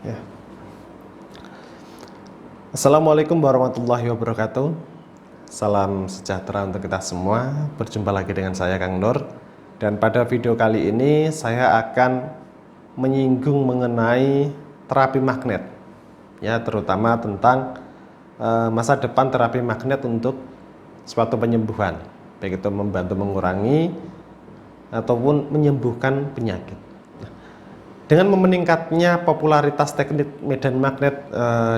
Ya. Assalamualaikum warahmatullahi wabarakatuh. Salam sejahtera untuk kita semua. Berjumpa lagi dengan saya Kang Nur. Dan pada video kali ini saya akan menyinggung mengenai terapi magnet. Ya, terutama tentang masa depan terapi magnet untuk suatu penyembuhan. Baik itu membantu mengurangi ataupun menyembuhkan penyakit. Dengan meningkatnya popularitas teknik medan magnet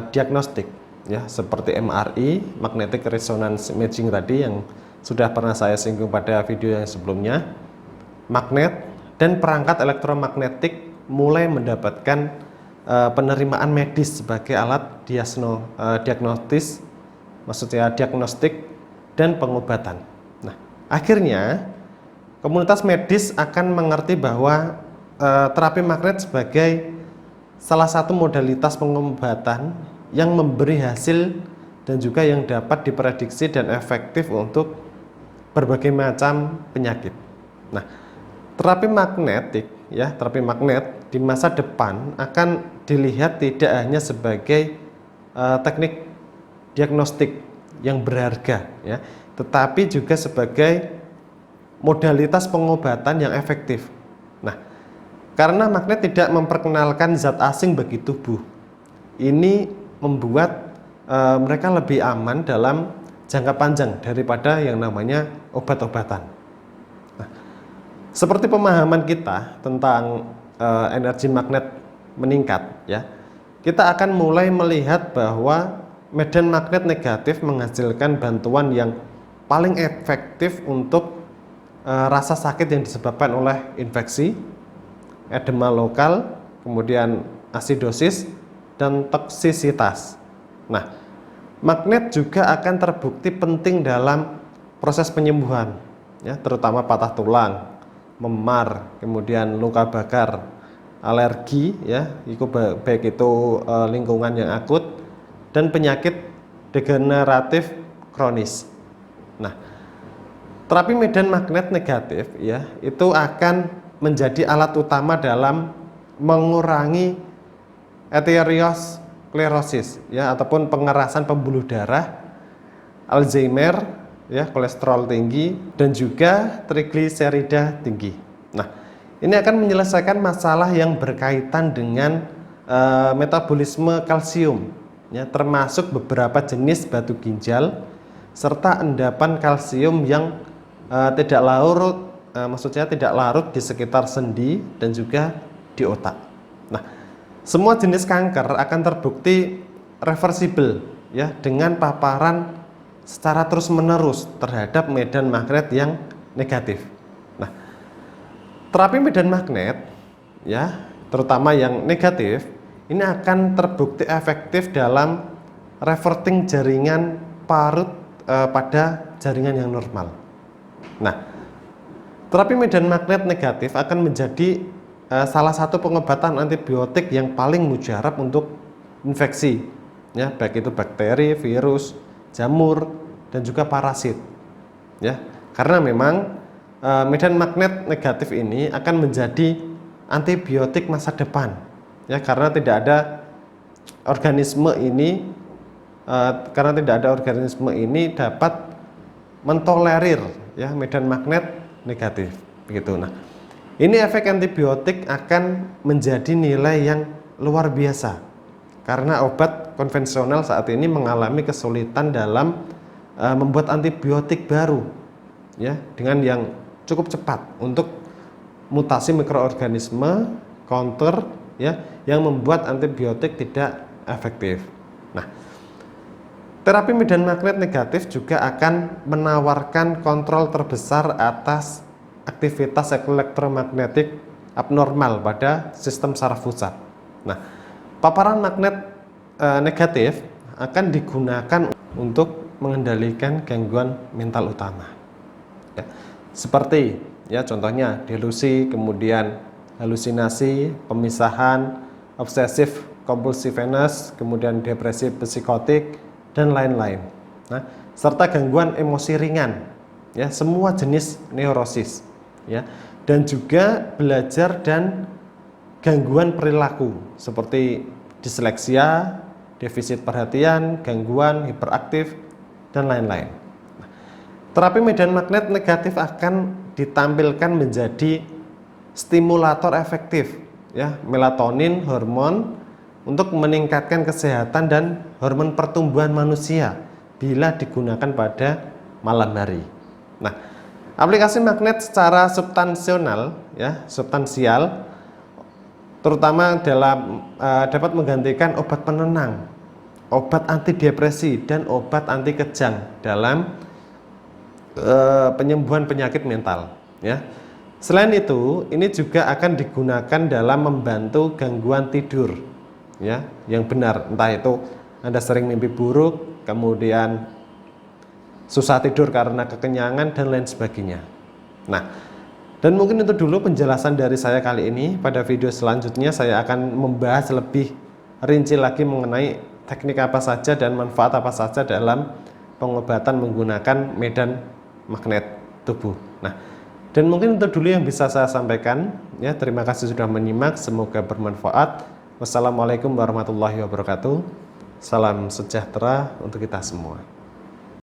diagnostik, ya seperti MRI, magnetic resonance imaging tadi yang sudah pernah saya singgung pada video yang sebelumnya, magnet dan perangkat elektromagnetik mulai mendapatkan penerimaan medis sebagai alat diagnostis, maksudnya diagnostik dan pengobatan. Nah, akhirnya komunitas medis akan mengerti bahwa terapi magnet sebagai salah satu modalitas pengobatan yang memberi hasil dan juga yang dapat diprediksi dan efektif untuk berbagai macam penyakit. Nah, terapi magnetik, ya terapi magnet di masa depan akan dilihat tidak hanya sebagai teknik diagnostik yang berharga, ya, tetapi juga sebagai modalitas pengobatan yang efektif. Nah, karena magnet tidak memperkenalkan zat asing bagi tubuh, ini membuat mereka lebih aman dalam jangka panjang daripada yang namanya obat-obatan. Nah, seperti pemahaman kita tentang energi magnet meningkat, ya, kita akan mulai melihat bahwa medan magnet negatif menghasilkan bantuan yang paling efektif untuk rasa sakit yang disebabkan oleh infeksi, edema lokal, kemudian asidosis dan toksisitas. Nah, magnet juga akan terbukti penting dalam proses penyembuhan, ya, terutama patah tulang, memar, kemudian luka bakar, alergi, ya, baik itu lingkungan yang akut dan penyakit degeneratif kronis. Nah, terapi medan magnet negatif, ya, itu akan menjadi alat utama dalam mengurangi aterosklerosis, ya, ataupun pengerasan pembuluh darah, Alzheimer, ya, kolesterol tinggi dan juga trigliserida tinggi. Nah, ini akan menyelesaikan masalah yang berkaitan dengan metabolisme kalsium, ya, termasuk beberapa jenis batu ginjal serta endapan kalsium yang tidak larut, maksudnya tidak larut di sekitar sendi dan juga di otak. Nah, semua jenis kanker akan terbukti reversible, ya, dengan paparan secara terus-menerus terhadap medan magnet yang negatif. Nah, terapi medan magnet, ya, terutama yang negatif, ini akan terbukti efektif dalam reverting jaringan parut pada jaringan yang normal. Nah, terapi medan magnet negatif akan menjadi salah satu pengobatan antibiotik yang paling mujarab untuk infeksi, ya, baik itu bakteri, virus, jamur dan juga parasit, ya. Karena memang medan magnet negatif ini akan menjadi antibiotik masa depan, ya, karena tidak ada organisme ini dapat mentolerir, ya, medan magnet negatif, begitu. Nah, ini efek antibiotik akan menjadi nilai yang luar biasa karena obat konvensional saat ini mengalami kesulitan dalam membuat antibiotik baru, ya, dengan yang cukup cepat untuk mutasi mikroorganisme counter, ya, yang membuat antibiotik tidak efektif. Nah, terapi medan magnet negatif juga akan menawarkan kontrol terbesar atas aktivitas elektromagnetik abnormal pada sistem saraf pusat. Nah, paparan magnet negatif akan digunakan untuk mengendalikan gangguan mental utama, ya, seperti, ya, contohnya delusi, kemudian halusinasi, pemisahan, obsesif compulsiveness, kemudian depresi psikotik dan lain-lain. Nah, serta gangguan emosi ringan, ya, semua jenis neurosis, ya, dan juga belajar dan gangguan perilaku seperti disleksia, defisit perhatian, gangguan, hiperaktif, dan lain-lain. Terapi medan magnet negatif akan ditampilkan menjadi stimulator efektif, ya, melatonin, hormon untuk meningkatkan kesehatan dan hormon pertumbuhan manusia bila digunakan pada malam hari. Nah, aplikasi magnet secara substansional, ya, substansial, terutama dapat menggantikan obat penenang, obat antidepresi, dan obat anti kejang dalam penyembuhan penyakit mental, ya. Selain itu, ini juga akan digunakan dalam membantu gangguan tidur, ya, yang benar. Entah itu Anda sering mimpi buruk, kemudian susah tidur karena kekenyangan, dan lain sebagainya. Nah, dan mungkin itu dulu penjelasan dari saya kali ini. Pada video selanjutnya saya akan membahas lebih rinci lagi mengenai teknik apa saja dan manfaat apa saja dalam pengobatan menggunakan medan magnet tubuh. Nah, dan mungkin itu dulu yang bisa saya sampaikan, ya. Terima kasih sudah menyimak, semoga bermanfaat. Wassalamualaikum warahmatullahi wabarakatuh. Salam sejahtera untuk kita semua.